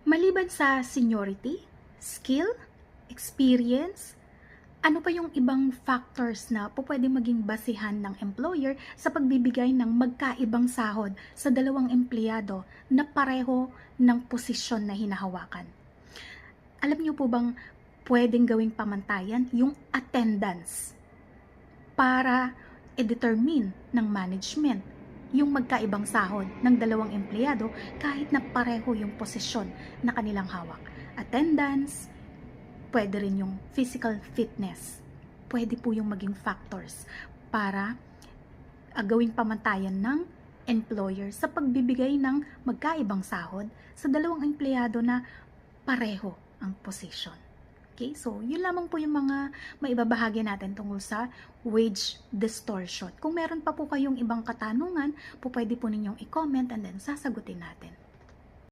Maliban sa seniority, skill, experience, ano pa yung ibang factors na pwede maging basihan ng employer sa pagbibigay ng magkaibang sahod sa dalawang empleyado na pareho ng posisyon na hinahawakan? Alam niyo po bang pwedeng gawing pamantayan yung attendance para i-determine ng management yung magkaibang sahod ng dalawang empleyado kahit na pareho yung posisyon na kanilang hawak? Attendance, pwede rin yung physical fitness. Pwede po yung maging factors para gawing pamantayan ng employer sa pagbibigay ng magkaibang sahod sa dalawang empleyado na pareho ang position. Okay, so yun lamang po yung mga maibabahagi natin tungkol sa wage distortion. Kung meron pa po kayong ibang katanungan, pwede po ninyong i-comment and then sasagutin natin.